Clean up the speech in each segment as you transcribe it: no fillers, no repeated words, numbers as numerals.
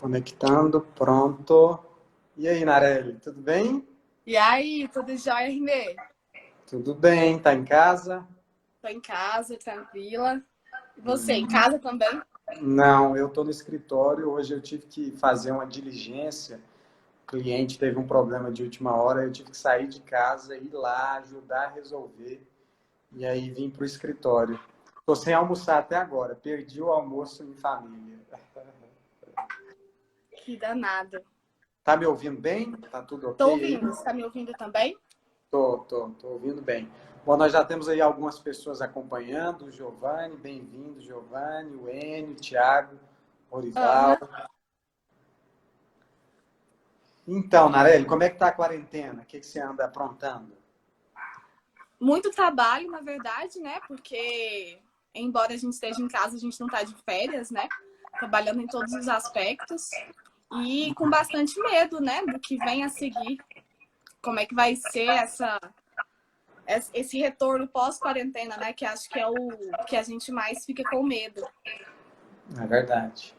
Conectando, pronto. E aí, Nareli, tudo bem? E aí, tudo jóia, Renê? Tudo bem, tá em casa? Tô em casa, tranquila. E você, em Hum, casa também? Não, eu tô no escritório. Hoje eu tive que fazer uma diligência. O cliente teve um problema de última hora, eu tive que sair de casa, ir lá, ajudar a resolver. E aí vim para o escritório. Tô sem almoçar até agora, perdi o almoço em família. Que danado. Tá me ouvindo bem? Tá tudo Tô ok aí? ouvindo, você tá me ouvindo também? Tô ouvindo bem. Bom, nós já temos aí algumas pessoas acompanhando. O Giovanni, bem-vindo, Giovanni, o Enio, o Thiago, Orival. Aham. Então, Nareli, como é que tá a quarentena? O que você anda aprontando? Muito trabalho, na verdade, né? Porque, embora a gente esteja em casa, a gente não tá de férias, né? Trabalhando em todos os aspectos. E com bastante medo, né? Do que vem a seguir. Como é que vai ser esse retorno pós-quarentena, né? Que acho que é o que a gente mais fica com medo. É verdade.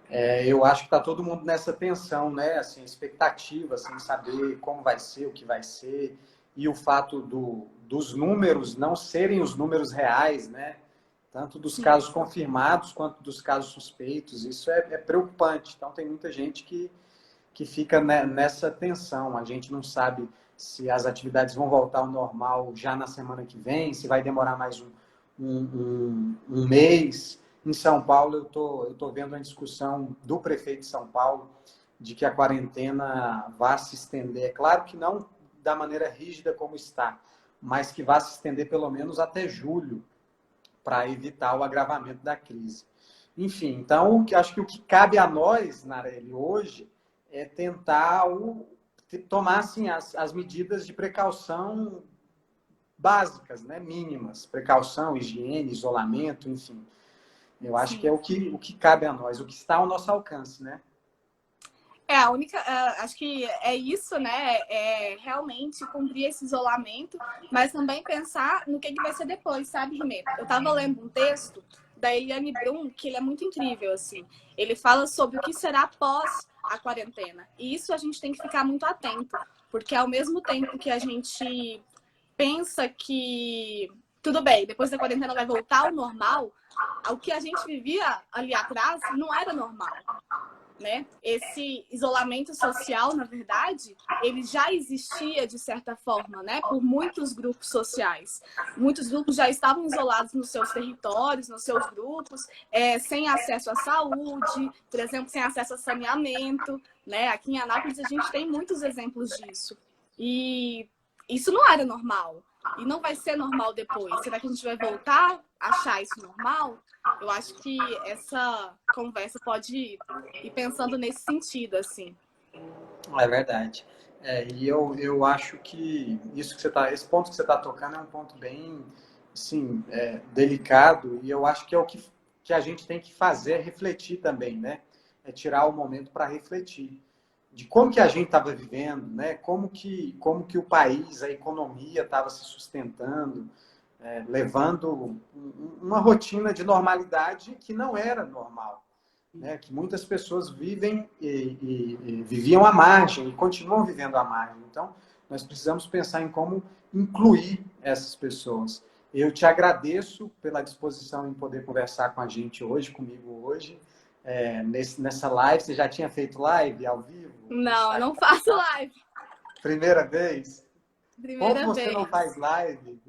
É, eu acho que está todo mundo nessa tensão, né? Assim, expectativa, sem saber como vai ser, o que vai ser, e o fato dos números não serem os números reais, né? Tanto dos Sim. casos confirmados quanto dos casos suspeitos. Isso é preocupante. Então, tem muita gente que fica nessa tensão. A gente não sabe se as atividades vão voltar ao normal já na semana que vem, se vai demorar mais um mês. Em São Paulo, eu tô vendo uma discussão do prefeito de São Paulo de que a quarentena vá se estender. É claro que não da maneira rígida como está, mas que vá se estender pelo menos até julho, para evitar o agravamento da crise. Enfim, então, acho que o que cabe a nós, Nareli, hoje, é tentar tomar assim, as medidas de precaução básicas, né, mínimas. Precaução, higiene, isolamento, enfim. Eu acho que é Sim. o que cabe a nós, o que está ao nosso alcance, né? É, a única. Acho que é isso, né? É realmente cumprir esse isolamento, mas também pensar no que vai ser depois, sabe, Rimê? Eu tava lendo um texto da Eliane Brum, que ele é muito incrível, assim. Ele fala sobre o que será após a quarentena. E isso a gente tem que ficar muito atento, porque ao mesmo tempo que a gente pensa que tudo bem, depois da quarentena vai voltar ao normal, o que a gente vivia ali atrás não era normal, né? Esse isolamento social, na verdade, ele já existia de certa forma, né? Por muitos grupos sociais. Muitos grupos já estavam isolados nos seus territórios, nos seus grupos, sem acesso à saúde, por exemplo, sem acesso a saneamento, né? Aqui em Anápolis a gente tem muitos exemplos disso. E isso não era normal. E não vai ser normal depois. Será que a gente vai voltar a achar isso normal? Eu acho que essa conversa pode ir pensando nesse sentido, assim. É verdade. E eu acho que esse ponto que você está tocando é um ponto bem, assim, delicado, e eu acho que é que a gente tem que fazer, é refletir também, né? É tirar o momento para refletir de como que a gente estava vivendo, né? Como que o país, a economia estava se sustentando, levando uma rotina de normalidade que não era normal, né, que muitas pessoas vivem e viviam à margem e continuam vivendo à margem. Então, nós precisamos pensar em como incluir essas pessoas. Eu te agradeço pela disposição em poder conversar com a gente hoje, comigo hoje, nessa live. Você já tinha feito live ao vivo no Não, eu Instagram? não faço live. Primeira vez? Como Primeira você não vez. faz live?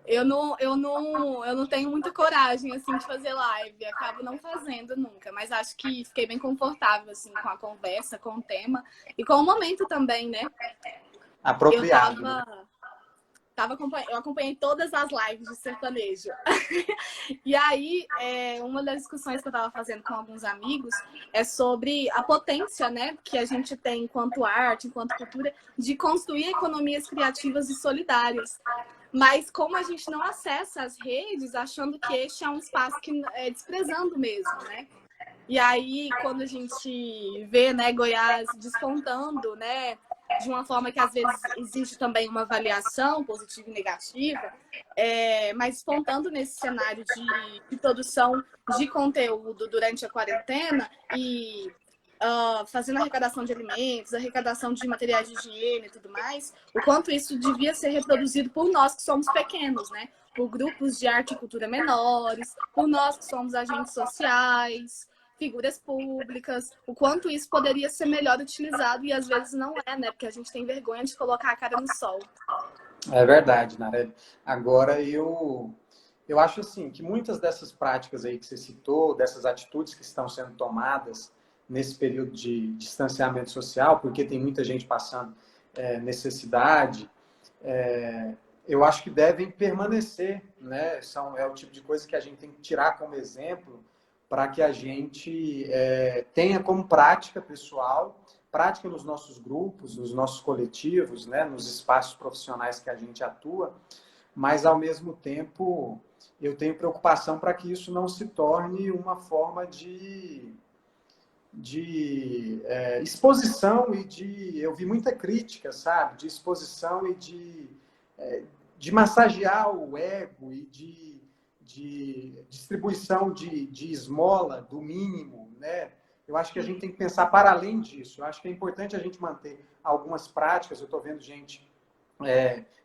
Eu não tenho muita coragem, assim, de fazer live. Acabo não fazendo nunca. Mas acho que fiquei bem confortável, assim, com a conversa, com o tema. E com o momento também, né? Eu Apropriado, né? eu acompanhei todas as lives de sertanejo. E aí, uma das discussões que eu estava fazendo com alguns amigos é sobre a potência, né, que a gente tem enquanto arte, enquanto cultura, de construir economias criativas e solidárias. Mas como a gente não acessa as redes, achando que este é um espaço que é desprezando mesmo, né? E aí, quando a gente vê, né, Goiás despontando, né, de uma forma que às vezes existe também uma avaliação positiva e negativa, mas despontando nesse cenário de produção de conteúdo durante a quarentena e fazendo arrecadação de alimentos, arrecadação de materiais de higiene e tudo mais, o quanto isso devia ser reproduzido por nós que somos pequenos, né? Por grupos de arte e cultura menores, por nós que somos agentes sociais, figuras públicas, o quanto isso poderia ser melhor utilizado e às vezes não é, né? Porque a gente tem vergonha de colocar a cara no sol. É verdade, Nareli. Agora, eu acho assim que muitas dessas práticas aí que você citou, dessas atitudes que estão sendo tomadas nesse período de distanciamento social, porque tem muita gente passando necessidade, eu acho que devem permanecer, né? É o tipo de coisa que a gente tem que tirar como exemplo para que a gente tenha como prática pessoal, prática nos nossos grupos, nos nossos coletivos, né? Nos espaços profissionais que a gente atua, mas, ao mesmo tempo, eu tenho preocupação para que isso não se torne uma forma de exposição eu vi muita crítica, sabe? De exposição e de massagear o ego e de distribuição de esmola, do mínimo, né? Eu acho que a gente tem que pensar para além disso. Eu acho que é importante a gente manter algumas práticas. Eu estou vendo gente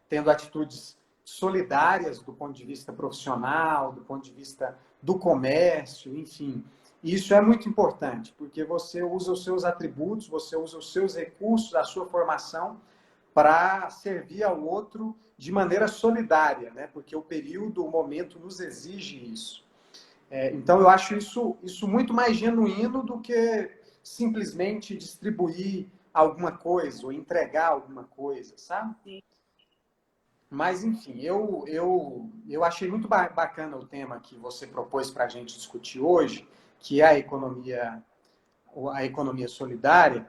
tendo atitudes solidárias do ponto de vista profissional, do ponto de vista do comércio, enfim. Isso é muito importante, porque você usa os seus atributos, você usa os seus recursos, a sua formação para servir ao outro de maneira solidária, né? Porque o período, o momento nos exige isso. Então, eu acho isso muito mais genuíno do que simplesmente distribuir alguma coisa ou entregar alguma coisa, sabe? Sim. Mas, enfim, eu achei muito bacana o tema que você propôs para a gente discutir hoje, que é a economia solidária.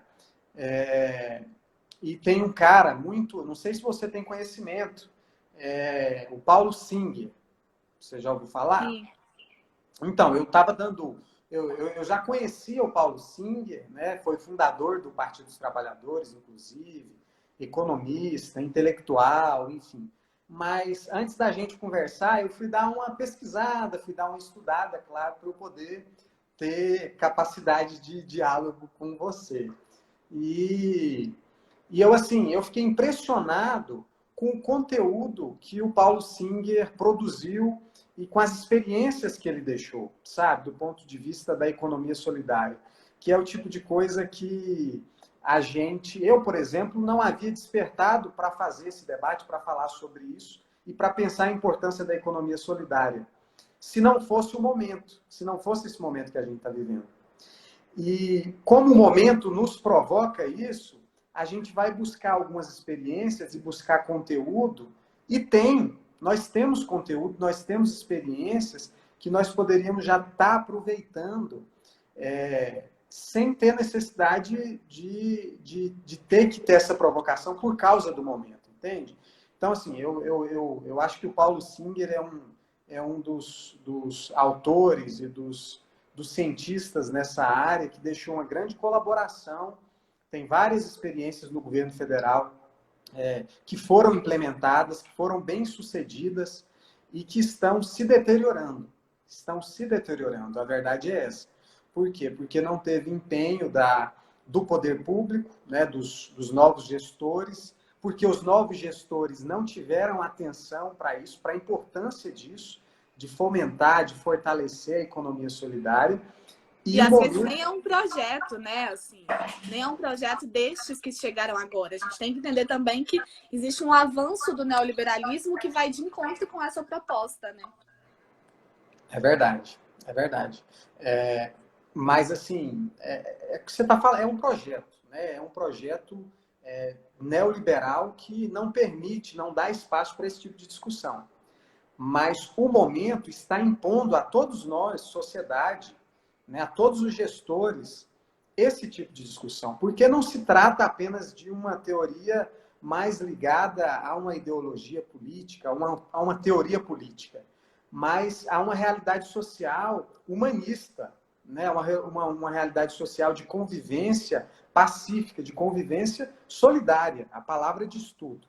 E tem um cara muito, não sei se você tem conhecimento, o Paulo Singer. Você já ouviu falar? Sim. Então, eu já conhecia o Paulo Singer, né? Foi fundador do Partido dos Trabalhadores, inclusive, economista, intelectual, enfim. Mas antes da gente conversar, eu fui dar uma pesquisada, fui dar uma estudada, claro, para eu poder ter capacidade de diálogo com você. E eu fiquei impressionado com o conteúdo que o Paulo Singer produziu e com as experiências que ele deixou, sabe? Do ponto de vista da economia solidária, que é o tipo de coisa que eu, por exemplo, não havia despertado para fazer esse debate, para falar sobre isso e para pensar a importância da economia solidária. Se não fosse o momento, se não fosse esse momento que a gente está vivendo. E como o momento nos provoca isso, a gente vai buscar algumas experiências e buscar conteúdo, e nós temos conteúdo, nós temos experiências que nós poderíamos já estar aproveitando sem ter necessidade de ter que ter essa provocação por causa do momento, entende? Então, assim, eu acho que o Paulo Singer é um dos autores e dos cientistas nessa área que deixou uma grande colaboração. Tem várias experiências no governo federal que foram implementadas, que foram bem sucedidas e que estão se deteriorando. Estão se deteriorando, a verdade é essa. Por quê? Porque não teve empenho do poder público, né, dos novos gestores, porque os novos gestores não tiveram atenção para isso, para a importância disso, de fomentar, de fortalecer a economia solidária. E às vezes nem é um projeto, né? Assim, nem é um projeto destes que chegaram agora. A gente tem que entender também que existe um avanço do neoliberalismo que vai de encontro com essa proposta, né? É verdade, é verdade. Mas, assim, que você está falando, é um projeto, né? É um projeto neoliberal que não permite, não dá espaço para esse tipo de discussão. Mas o momento está impondo a todos nós, sociedade, né, a todos os gestores, esse tipo de discussão. Porque não se trata apenas de uma teoria mais ligada a uma ideologia política, a uma teoria política, mas a uma realidade social humanista, né? Uma realidade social de convivência pacífica, de convivência solidária, a palavra de estudo.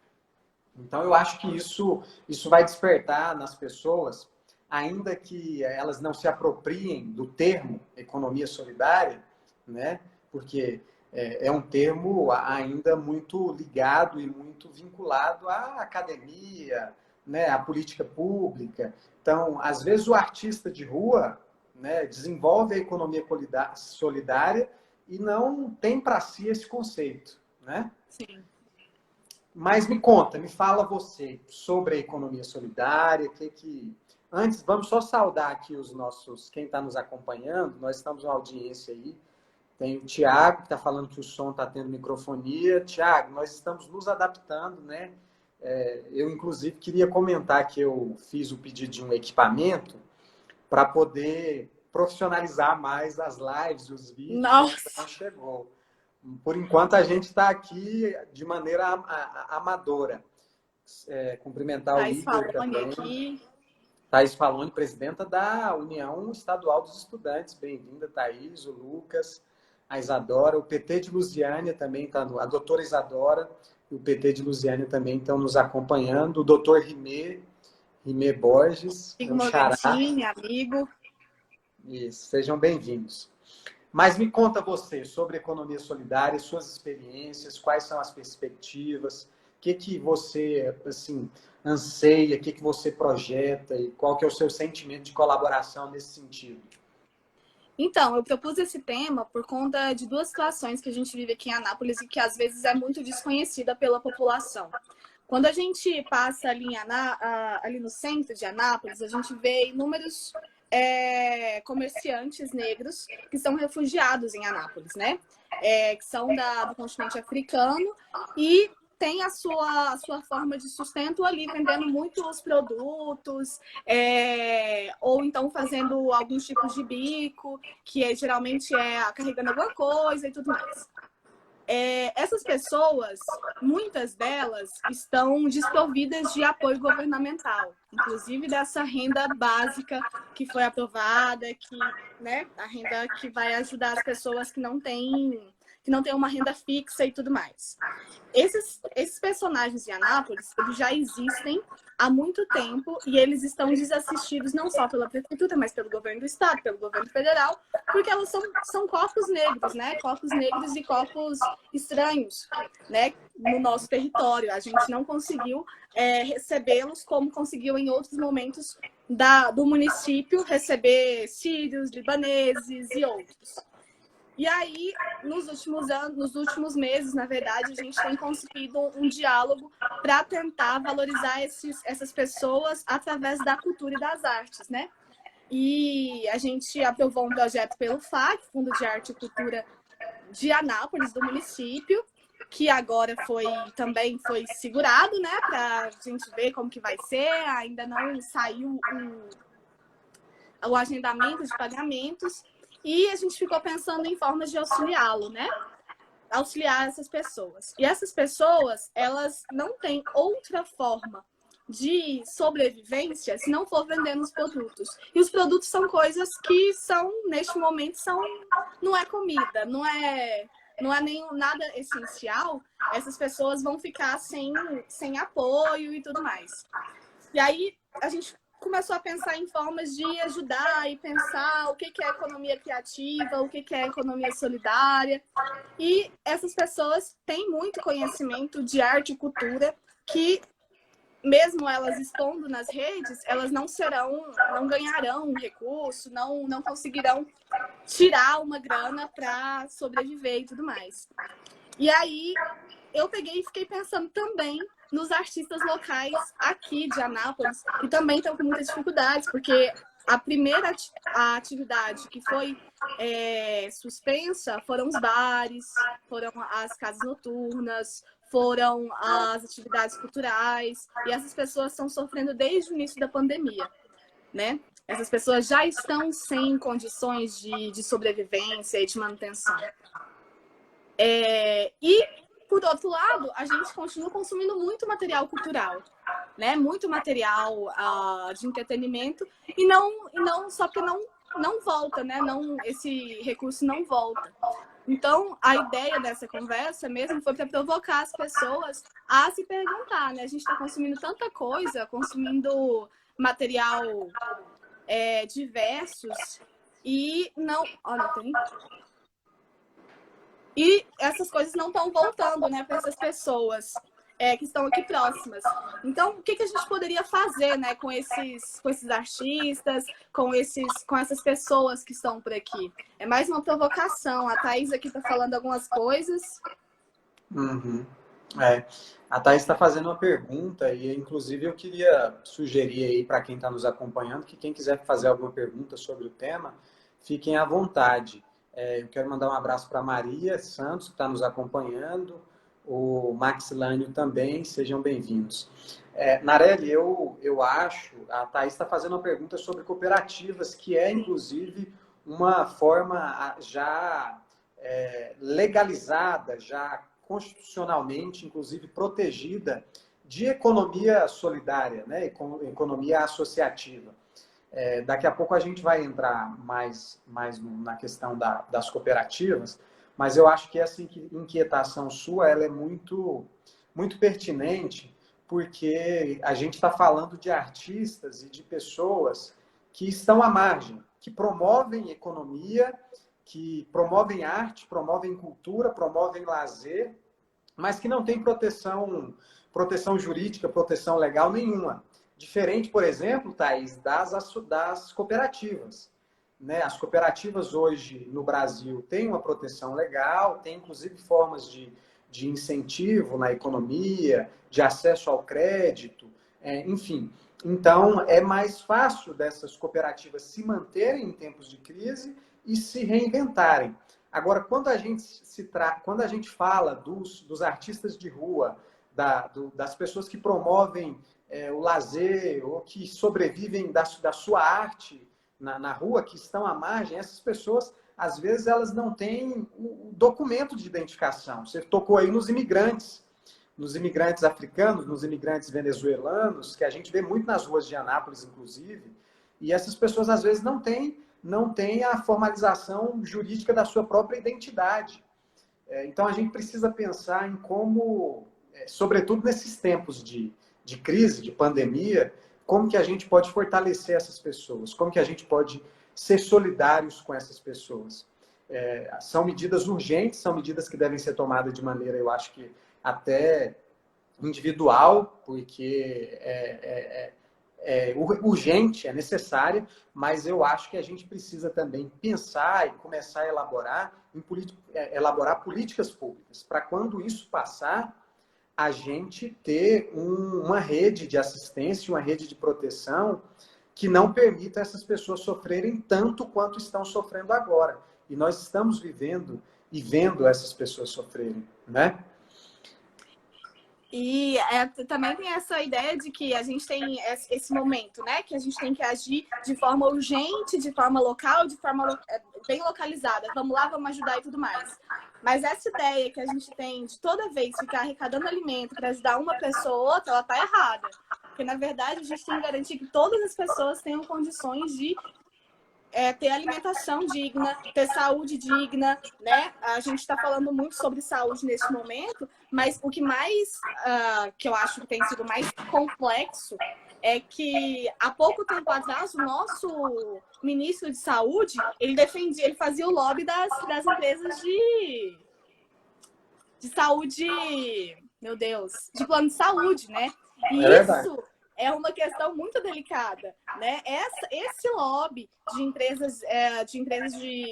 Então, eu acho que isso vai despertar nas pessoas, ainda que elas não se apropriem do termo economia solidária, né? Porque é um termo ainda muito ligado e muito vinculado à academia, né? À política pública. Então, às vezes, o artista de rua, né, desenvolve a economia solidária e não tem para si esse conceito, né? Sim. Mas me conta, me fala você sobre a economia solidária, Antes, vamos só saudar aqui quem está nos acompanhando, nós estamos numa audiência aí, tem o Tiago, que está falando que o som está tendo microfonia. Tiago, nós estamos nos adaptando, né? Eu, inclusive, queria comentar que eu fiz o pedido de um equipamento para poder profissionalizar mais as lives e os vídeos, Nossa! mas não chegou. Por enquanto, a gente está aqui de maneira amadora. Cumprimentar o Thaís Igor Faloni também. aqui. Thaís Faloni, presidenta da União Estadual dos Estudantes. Bem-vinda, Thaís, o Lucas, a Isadora. O PT de Lusiânia também está a doutora Isadora e o PT de Lusiânia também estão nos acompanhando. O doutor Rimé Borges, Amigo meu xará. Morgantini, amigo. Isso, sejam bem-vindos. Mas me conta você sobre economia solidária, suas experiências, quais são as perspectivas, o que você assim, anseia, o que você projeta e qual que é o seu sentimento de colaboração nesse sentido? Então, eu propus esse tema por conta de duas situações que a gente vive aqui em Anápolis e que às vezes é muito desconhecida pela população. Quando a gente passa ali no centro de Anápolis, a gente vê inúmeros comerciantes negros que são refugiados em Anápolis, né? Que são do continente africano e tem a sua forma de sustento ali, vendendo muitos produtos, ou então fazendo alguns tipos de bico, que geralmente carregando alguma coisa e tudo mais. Essas pessoas, muitas delas, estão desprovidas de apoio governamental, inclusive dessa renda básica que foi aprovada, né, a renda que vai ajudar as pessoas que não têm uma renda fixa e tudo mais. Esses personagens de Anápolis, eles já existem há muito tempo e eles estão desassistidos não só pela prefeitura, mas pelo governo do estado, pelo governo federal, porque elas são corpos negros, né? Corpos negros e corpos estranhos, né? No nosso território. A gente não conseguiu recebê-los como conseguiu em outros momentos do município receber sírios, libaneses e outros. E aí, nos últimos meses, na verdade, a gente tem conseguido um diálogo para tentar valorizar essas pessoas através da cultura e das artes, né? E a gente aprovou um projeto pelo FAC, Fundo de Arte e Cultura de Anápolis, do município, que agora também foi segurado, né? Para a gente ver como que vai ser. Ainda não saiu o agendamento de pagamentos. E a gente ficou pensando em formas de auxiliá-lo, né? Auxiliar essas pessoas. E essas pessoas, elas não têm outra forma de sobrevivência se não for vendendo os produtos. E os produtos são coisas que neste momento, não é comida, não é nem nada essencial. Essas pessoas vão ficar sem apoio e tudo mais. E aí, a gente começou a pensar em formas de ajudar e pensar o que é economia criativa, o que é economia solidária. E essas pessoas têm muito conhecimento de arte e cultura que, mesmo elas expondo nas redes, elas não ganharão um recurso, não conseguirão tirar uma grana para sobreviver e tudo mais. E aí, eu peguei e fiquei pensando também nos artistas locais aqui de Anápolis, que também estão com muitas dificuldades, porque a primeira atividade que foi suspensa foram os bares, foram as casas noturnas, foram as atividades culturais, e essas pessoas estão sofrendo desde o início da pandemia, né? Essas pessoas já estão sem condições de sobrevivência e de manutenção. E, por outro lado, a gente continua consumindo muito material cultural, né? Muito material de entretenimento, e não só porque não volta, né? Não, esse recurso não volta. Então, a ideia dessa conversa mesmo foi para provocar as pessoas a se perguntar, né? A gente está consumindo tanta coisa, consumindo material diversos e não... Olha, tem... E essas coisas não estão voltando, né, para essas pessoas que estão aqui próximas. Então, o que a gente poderia fazer, né, com esses artistas, com essas pessoas que estão por aqui? É mais uma provocação. A Thaís aqui está falando algumas coisas. Uhum. A Thaís está fazendo uma pergunta e, inclusive, eu queria sugerir aí para quem está nos acompanhando que quem quiser fazer alguma pergunta sobre o tema, fiquem à vontade. Eu quero mandar um abraço para a Maria Santos, que está nos acompanhando, o Max Lânio também, sejam bem-vindos. Narelli, eu acho, a Thaís está fazendo uma pergunta sobre cooperativas, que é, inclusive, uma forma já legalizada, já constitucionalmente, inclusive, protegida de economia solidária, né? Economia associativa. Daqui a pouco a gente vai entrar mais na questão das cooperativas, mas eu acho que essa inquietação sua ela é muito, muito pertinente, porque a gente está falando de artistas e de pessoas que estão à margem, que promovem economia, que promovem arte, promovem cultura, promovem lazer, mas que não têm proteção jurídica, proteção legal nenhuma. Diferente, por exemplo, Thaís, das cooperativas. Né? As cooperativas hoje no Brasil têm uma proteção legal, têm inclusive formas de incentivo na economia, de acesso ao crédito, enfim. Então, é mais fácil dessas cooperativas se manterem em tempos de crise e se reinventarem. Agora, quando a gente fala dos artistas de rua, das pessoas que promovem o lazer ou que sobrevivem da sua arte na rua, que estão à margem, essas pessoas, às vezes, elas não têm o documento de identificação. Você tocou aí nos imigrantes africanos, nos imigrantes venezuelanos, que a gente vê muito nas ruas de Anápolis, inclusive, e essas pessoas, às vezes, não têm a formalização jurídica da sua própria identidade. Então, a gente precisa pensar em como, sobretudo nesses tempos de crise, de pandemia, como que a gente pode fortalecer essas pessoas, como que a gente pode ser solidários com essas pessoas. São medidas urgentes, são medidas que devem ser tomadas de maneira, eu acho que até individual, porque urgente, é necessária, mas eu acho que a gente precisa também pensar e começar a elaborar políticas públicas, para quando isso passar, a gente ter uma rede de assistência, uma rede de proteção que não permita essas pessoas sofrerem tanto quanto estão sofrendo agora. E nós estamos vivendo e vendo essas pessoas sofrerem, né? E também tem essa ideia de que a gente tem esse momento, né? Que a gente tem que agir de forma urgente, de forma local, de forma bem localizada. Vamos lá, vamos ajudar e tudo mais. Mas essa ideia que a gente tem de toda vez ficar arrecadando alimento para ajudar uma pessoa ou outra, ela está errada. Porque, na verdade, a gente tem que garantir que todas as pessoas tenham condições de ter alimentação digna, ter saúde digna, né? A gente está falando muito sobre saúde neste momento, mas o que mais, que eu acho que tem sido mais complexo é que há pouco tempo atrás o nosso ministro de saúde, ele fazia o lobby das empresas de saúde, meu Deus, de plano de saúde, né? E isso é uma questão muito delicada, né? Esse lobby de empresas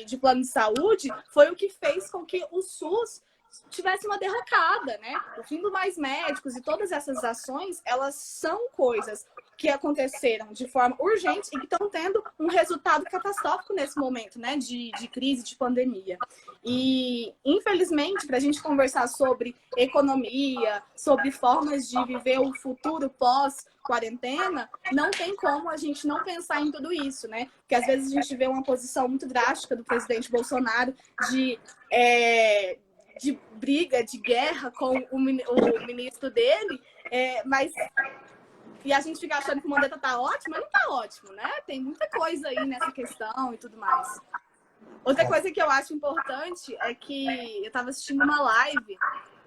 de plano de saúde foi o que fez com que o SUS tivesse uma derrocada, né? O fim do Mais Médicos e todas essas ações, elas são coisas que aconteceram de forma urgente e que estão tendo um resultado catastrófico nesse momento, né? De crise, de pandemia. E, infelizmente, para a gente conversar sobre economia, sobre formas de viver o futuro pós-quarentena, não tem como a gente não pensar em tudo isso, né? Porque às vezes a gente vê uma posição muito drástica do presidente Bolsonaro de briga, de guerra com o ministro dele, mas E a gente fica achando que o Mandetta tá ótimo, mas não tá ótimo, né? Tem muita coisa aí nessa questão e tudo mais. Outra coisa que eu acho importante é que eu estava assistindo uma live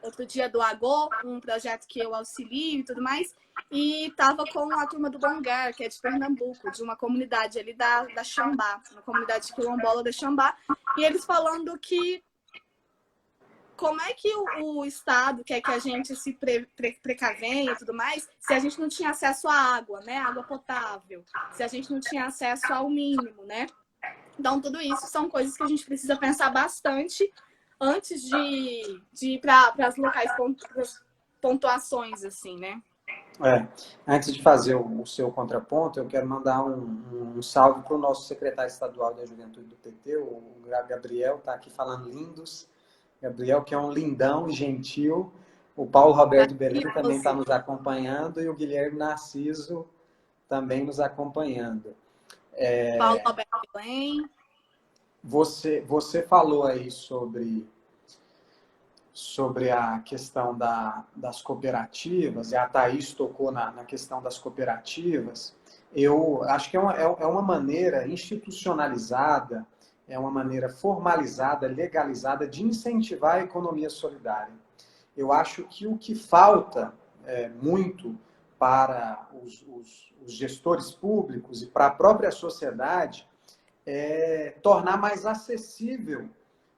outro dia do Agô, um projeto que eu auxilio e tudo mais, e estava com a turma do Bongar, que é de Pernambuco, de uma comunidade ali da Xambá, uma comunidade quilombola da Xambá, e eles falando que como é que o Estado quer que a gente se precavenha e tudo mais, se a gente não tinha acesso à água, né? Água potável, se a gente não tinha acesso ao mínimo, né? Então, tudo isso são coisas que a gente precisa pensar bastante antes de ir para as locais pontuações, assim, né? Antes de fazer o seu contraponto, eu quero mandar um salve para o nosso secretário estadual da Juventude do PT, o Gabriel, está aqui falando lindos. Gabriel, que é um lindão e gentil. O Paulo Roberto Belém também está nos acompanhando e o Guilherme Narciso também nos acompanhando. Paulo Roberto Belém. Você falou aí sobre a questão das cooperativas, e a Thaís tocou na questão das cooperativas. Eu acho que é uma maneira institucionalizada, é uma maneira formalizada, legalizada de incentivar a economia solidária. Eu acho que o que falta muito para os gestores públicos e para a própria sociedade é tornar mais acessível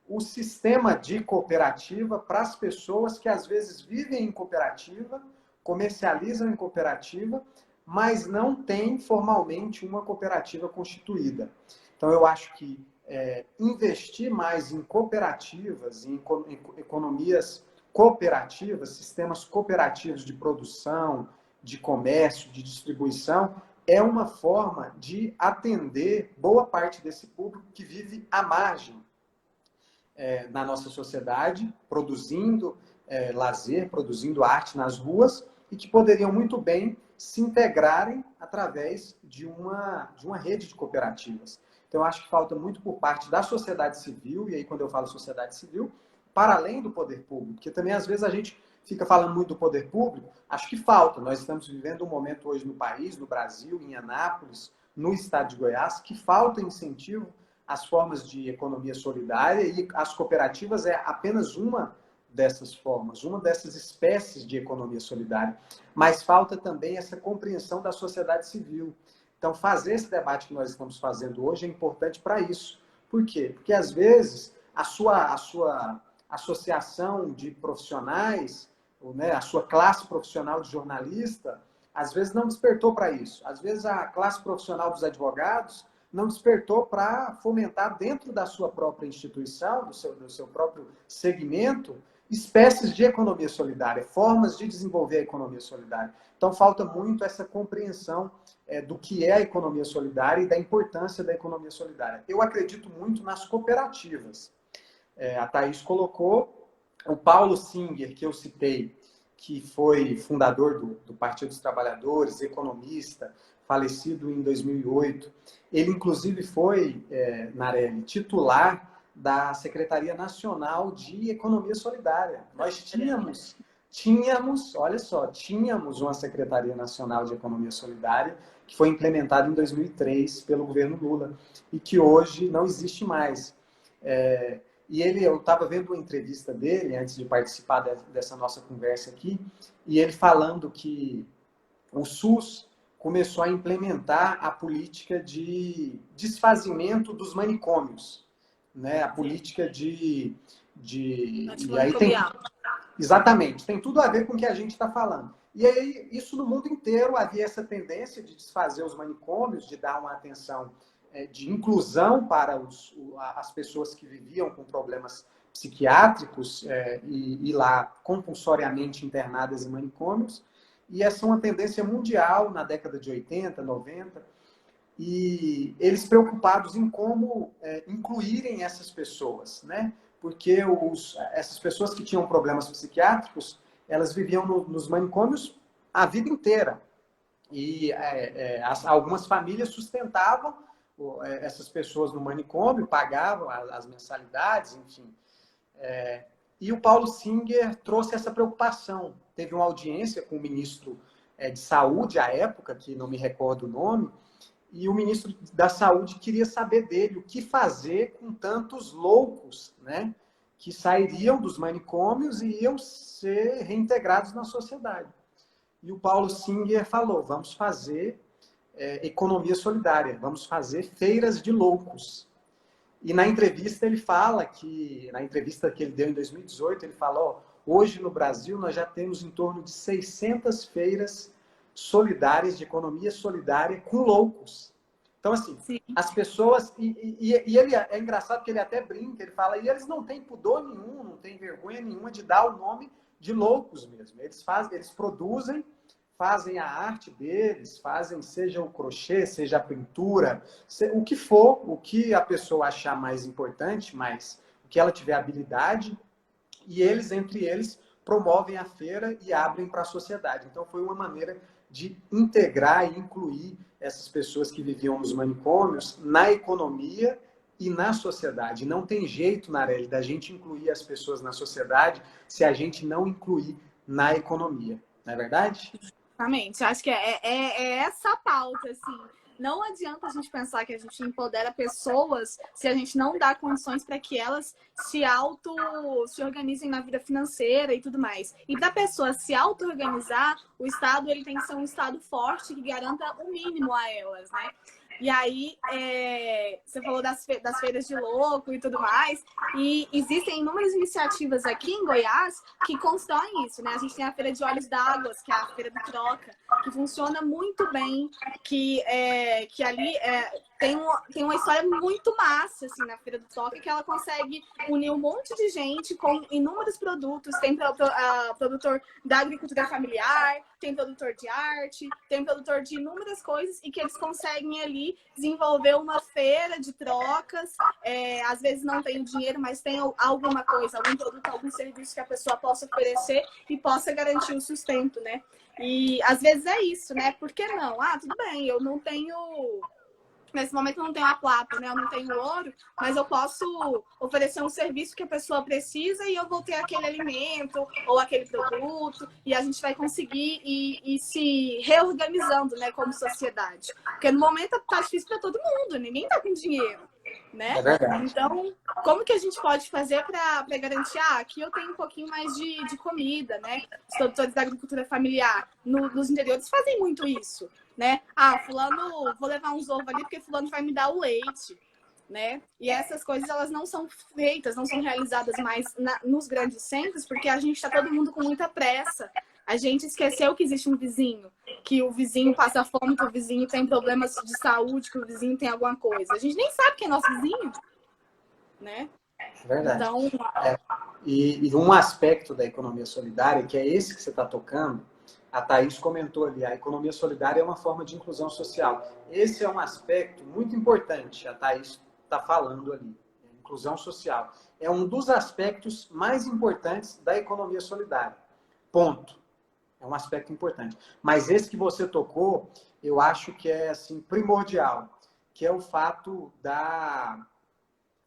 o sistema de cooperativa para as pessoas que às vezes vivem em cooperativa, comercializam em cooperativa, mas não têm formalmente uma cooperativa constituída. Então, eu acho que investir mais em cooperativas, em economias cooperativas, sistemas cooperativos de produção, de comércio, de distribuição, é uma forma de atender boa parte desse público que vive à margem na nossa sociedade, produzindo lazer, produzindo arte nas ruas, e que poderiam muito bem se integrarem através de uma rede de cooperativas. Então, eu acho que falta muito por parte da sociedade civil, e aí quando eu falo sociedade civil, para além do poder público, porque também às vezes a gente fica falando muito do poder público, acho que falta. Nós estamos vivendo um momento hoje no país, no Brasil, em Anápolis, no estado de Goiás, que falta incentivo às formas de economia solidária, e as cooperativas é apenas uma dessas formas, uma dessas espécies de economia solidária. Mas falta também essa compreensão da sociedade civil. Então, fazer esse debate que nós estamos fazendo hoje é importante para isso. Por quê? Porque, às vezes, a sua associação de profissionais, né, a sua classe profissional de jornalista, às vezes não despertou para isso. Às vezes, a classe profissional dos advogados não despertou para fomentar dentro da sua própria instituição, do seu próprio segmento, espécies de economia solidária, formas de desenvolver a economia solidária. Então, falta muito essa compreensão do que é a economia solidária e da importância da economia solidária. Eu acredito muito nas cooperativas. A Thaís colocou o Paulo Singer, que eu citei, que foi fundador do Partido dos Trabalhadores, economista, falecido em 2008. Ele, inclusive, foi, Narelli, titular da Secretaria Nacional de Economia Solidária. Nós tínhamos, olha só, tínhamos uma Secretaria Nacional de Economia Solidária que foi implementada em 2003 pelo governo Lula e que hoje não existe mais. E eu estava vendo uma entrevista dele antes de participar dessa nossa conversa aqui, e ele falando que o SUS começou a implementar a política de desfazimento dos manicômios, né? A política de e aí exatamente, tem tudo a ver com o que a gente está falando. E aí, isso no mundo inteiro havia essa tendência de desfazer os manicômios, de dar uma atenção de inclusão para as pessoas que viviam com problemas psiquiátricos e lá compulsoriamente internadas em manicômios. E essa é uma tendência mundial na década de 80, 90, e eles preocupados em como incluírem essas pessoas, né? Porque essas pessoas que tinham problemas psiquiátricos, elas viviam nos manicômios a vida inteira. E algumas famílias sustentavam essas pessoas no manicômio, pagavam as mensalidades, enfim. E o Paulo Singer trouxe essa preocupação. Teve uma audiência com o ministro de saúde à época, que não me recordo o nome, e o ministro da Saúde queria saber dele o que fazer com tantos loucos, né, que sairiam dos manicômios e iam ser reintegrados na sociedade. E o Paulo Singer falou, vamos fazer economia solidária, vamos fazer feiras de loucos. E na entrevista ele fala que, na entrevista que ele deu em 2018, ele falou, hoje no Brasil nós já temos em torno de 600 feiras solidárias, de economia solidária, com loucos. Então, assim, sim, as pessoas... E ele é engraçado que ele até brinca, ele fala, e eles não têm pudor nenhum, não têm vergonha nenhuma de dar o nome de loucos mesmo. Eles produzem, fazem a arte deles, fazem seja o crochê, seja a pintura, o que for, o que a pessoa achar mais importante, mas o que ela tiver habilidade, e eles, entre eles, promovem a feira e abrem para a sociedade. Então, foi uma maneira de integrar e incluir essas pessoas que viviam nos manicômios na economia e na sociedade. Não tem jeito, Nareli, da gente incluir as pessoas na sociedade se a gente não incluir na economia. Não é verdade? Exatamente. Acho que é essa a pauta, assim. Não adianta a gente pensar que a gente empodera pessoas se a gente não dá condições para que elas se organizem na vida financeira e tudo mais. E para a pessoa se auto-organizar, o Estado ele tem que ser um Estado forte que garanta o mínimo a elas, né? E aí, você falou das feiras de louco e tudo mais, e existem inúmeras iniciativas aqui em Goiás que constroem isso, né? A gente tem a Feira de Olhos d'Água, que é a Feira do Troca, que funciona muito bem, que ali tem uma história muito massa, assim, na Feira do Troca, que ela consegue unir um monte de gente com inúmeros produtos. Tem produtor da agricultura familiar, tem produtor de arte, tem produtor de inúmeras coisas, e que eles conseguem ali desenvolver uma feira de trocas. Às vezes não tem dinheiro, mas tem alguma coisa, algum produto, algum serviço que a pessoa possa oferecer e possa garantir o sustento, né? E às vezes é isso, né? Por que não? Ah, tudo bem, eu não tenho... Nesse momento eu não tenho a prata, né? Eu não tenho ouro, mas eu posso oferecer um serviço que a pessoa precisa e eu vou ter aquele alimento ou aquele produto, e a gente vai conseguir ir se reorganizando, né, como sociedade. Porque no momento tá difícil para todo mundo, ninguém tá com dinheiro, né? É verdade. Então, como que a gente pode fazer para garantir? Aqui eu tenho um pouquinho mais de comida, né? Os produtores da agricultura familiar nos interiores fazem muito isso, né? Ah, fulano, vou levar uns ovos ali porque fulano vai me dar o leite, né? E essas coisas, elas não são feitas, não são realizadas mais nos grandes centros, porque a gente está todo mundo com muita pressa. A gente esqueceu que existe um vizinho, que o vizinho passa fome, que o vizinho tem problemas de saúde, que o vizinho tem alguma coisa. A gente nem sabe quem é nosso vizinho, né? Verdade. Então... E um aspecto da economia solidária, que é esse que você está tocando, a Thaís comentou ali, a economia solidária é uma forma de inclusão social. Esse é um aspecto muito importante, a Thaís está falando ali, inclusão social. É um dos aspectos mais importantes da economia solidária. Ponto. É um aspecto importante. Mas esse que você tocou, eu acho que é assim, primordial, que é o fato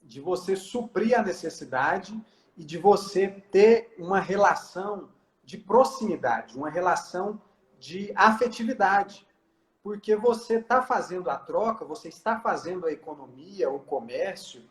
de você suprir a necessidade e de você ter uma relação de proximidade, uma relação de afetividade. Porque você está fazendo a troca, você está fazendo a economia, o comércio,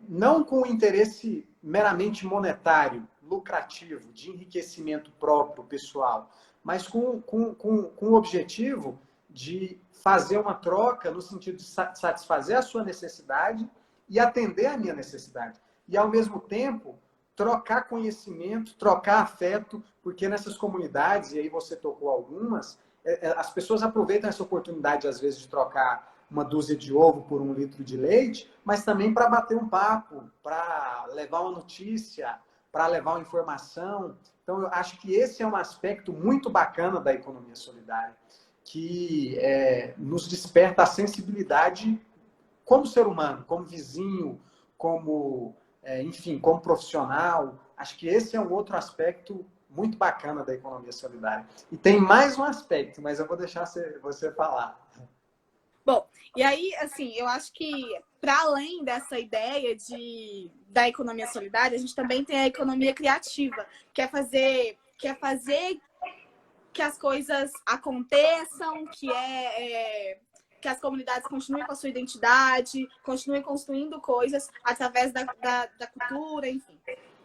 não com interesse meramente monetário, lucrativo, de enriquecimento próprio, pessoal, mas com o objetivo de fazer uma troca no sentido de satisfazer a sua necessidade e atender a minha necessidade. E, ao mesmo tempo, trocar conhecimento, trocar afeto, porque nessas comunidades, e aí você tocou algumas, as pessoas aproveitam essa oportunidade, às vezes, de trocar uma dúzia de ovo por 1 litro de leite, mas também para bater um papo, para levar uma notícia, para levar uma informação. Então, eu acho que esse é um aspecto muito bacana da economia solidária, que nos desperta a sensibilidade como ser humano, como vizinho, como, enfim, como profissional. Acho que esse é um outro aspecto muito bacana da economia solidária. E tem mais um aspecto, mas eu vou deixar você falar. Bom, e aí, assim, eu acho que para além dessa ideia da economia solidária, a gente também tem a economia criativa, que é fazer que as coisas aconteçam, que as comunidades continuem com a sua identidade, continuem construindo coisas através da cultura, enfim.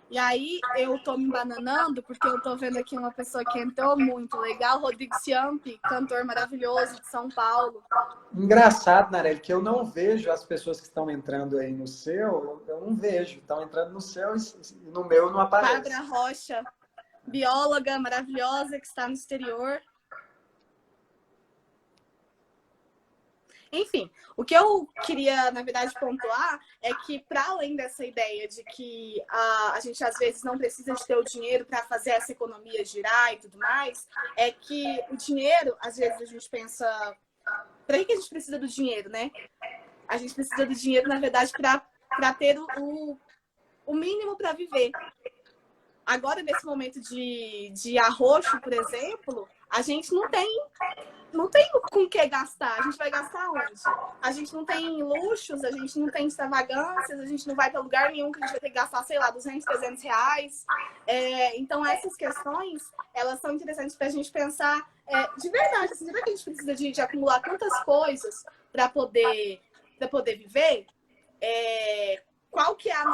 E aí eu tô me embananando, porque eu tô vendo aqui uma pessoa que entrou muito legal, Rodrigo Ciampi, cantor maravilhoso de São Paulo. Engraçado, Nareli, que eu não vejo as pessoas que estão entrando aí no seu, eu não vejo. Estão entrando no seu e no meu não aparece. Bárbara Rocha, bióloga maravilhosa que está no exterior. Enfim, o que eu queria, na verdade, pontuar é que, para além dessa ideia de que a gente, às vezes, não precisa de ter o dinheiro para fazer essa economia girar e tudo mais, é que o dinheiro, às vezes, a gente pensa... Para que a gente precisa do dinheiro, né? A gente precisa do dinheiro, na verdade, para ter o mínimo para viver. Agora, nesse momento de arroxo, por exemplo, a gente não tem com o que gastar. A gente vai gastar onde? A gente não tem luxos, a gente não tem extravagâncias, a gente não vai para lugar nenhum que a gente vai ter que gastar, sei lá, 200, 300 reais. Então, essas questões, elas são interessantes para a gente pensar de verdade. Assim, será que a gente precisa de acumular tantas coisas para poder viver? Qual que é a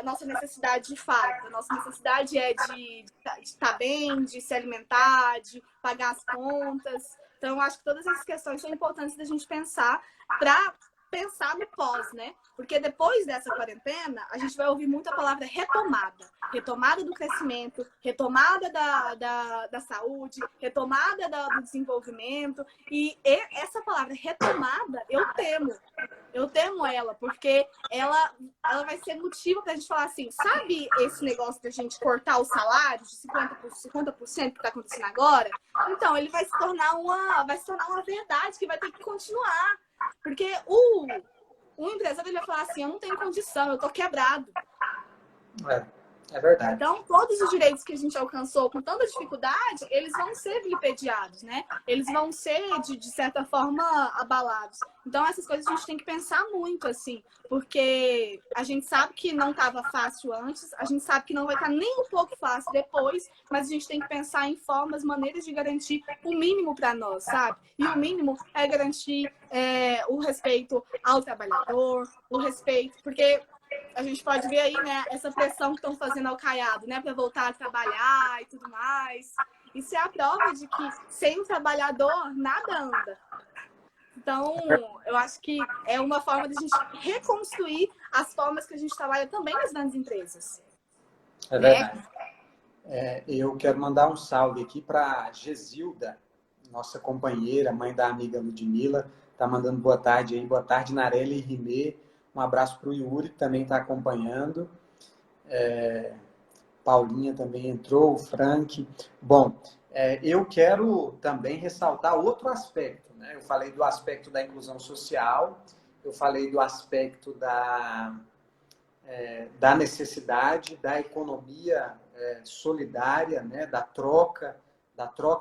nossa necessidade de fato? A nossa necessidade é de estar bem, de se alimentar, de pagar as contas. Então, eu acho que todas essas questões são importantes da gente pensar para pensar no pós, né? Porque depois dessa quarentena, a gente vai ouvir muito a palavra retomada. Retomada do crescimento, retomada da saúde, retomada do desenvolvimento. E essa palavra retomada, eu temo ela, porque ela vai ser motivo para a gente falar assim, sabe esse negócio da gente cortar o salário de 50% que está acontecendo agora? Então, ele vai se tornar uma verdade que vai ter que continuar. Porque o empresário ele vai falar assim, eu não tenho condição, eu tô quebrado. É verdade. Então, todos os direitos que a gente alcançou com tanta dificuldade, eles vão ser vilipendiados, né? Eles vão ser, de certa forma, abalados. Então, essas coisas a gente tem que pensar muito, assim, porque a gente sabe que não estava fácil antes, a gente sabe que não vai estar nem um pouco fácil depois, mas a gente tem que pensar em formas, maneiras de garantir o mínimo para nós, sabe? E o mínimo é garantir o respeito ao trabalhador, o respeito, porque... A gente pode ver aí, né, essa pressão que estão fazendo ao Caiado, né, para voltar a trabalhar e tudo mais. Isso é a prova de que sem o trabalhador nada anda. Então, eu acho que é uma forma de a gente reconstruir as formas que a gente trabalha também nas grandes empresas. É verdade. Eu quero mandar um salve aqui para Gesilda, nossa companheira, mãe da amiga Ludmila. Está mandando boa tarde aí. Boa tarde, Nareli e Rimê. Um abraço para o Yuri, que também está acompanhando. Paulinha também entrou, o Frank. Bom, eu quero também ressaltar outro aspecto, né? Eu falei do aspecto da inclusão social, eu falei do aspecto da necessidade da economia solidária, né? Da troca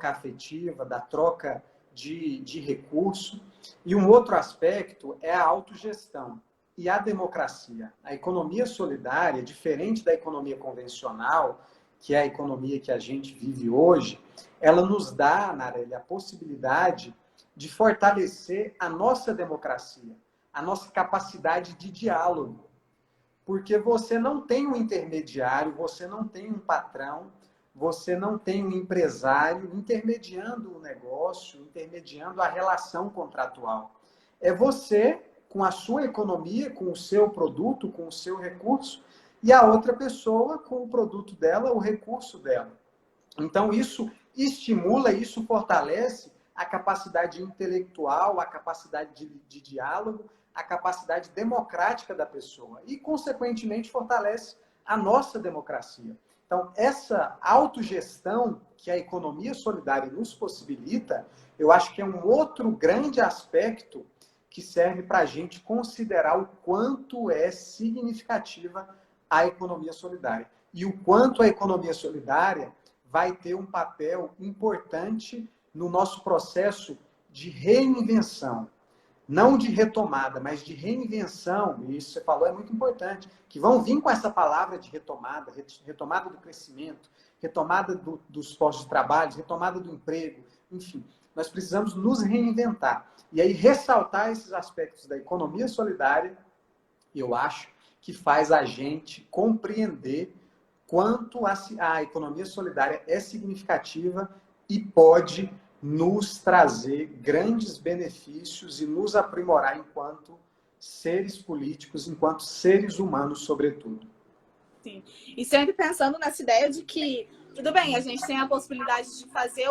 afetiva, da troca de recurso. E um outro aspecto é a autogestão. E a democracia. A economia solidária, diferente da economia convencional, que é a economia que a gente vive hoje, ela nos dá, Nareli, a possibilidade de fortalecer a nossa democracia, a nossa capacidade de diálogo. Porque você não tem um intermediário, você não tem um patrão, você não tem um empresário intermediando o negócio, intermediando a relação contratual. É você com a sua economia, com o seu produto, com o seu recurso, e a outra pessoa com o produto dela, o recurso dela. Então, isso estimula, isso fortalece a capacidade intelectual, a capacidade de diálogo, a capacidade democrática da pessoa e, consequentemente, fortalece a nossa democracia. Então, essa autogestão que a economia solidária nos possibilita, eu acho que é um outro grande aspecto que serve para a gente considerar o quanto é significativa a economia solidária. E o quanto a economia solidária vai ter um papel importante no nosso processo de reinvenção. não de retomada, mas de reinvenção, e isso que você falou é muito importante, que vão vir com essa palavra de retomada, retomada do crescimento, retomada dos postos de trabalho, retomada do emprego, enfim. Nós precisamos nos reinventar. E aí ressaltar esses aspectos da economia solidária, eu acho que faz a gente compreender quanto a economia solidária é significativa e pode nos trazer grandes benefícios e nos aprimorar enquanto seres políticos, enquanto seres humanos, sobretudo. Sim. E sempre pensando nessa ideia de que, tudo bem, a gente tem a possibilidade de fazer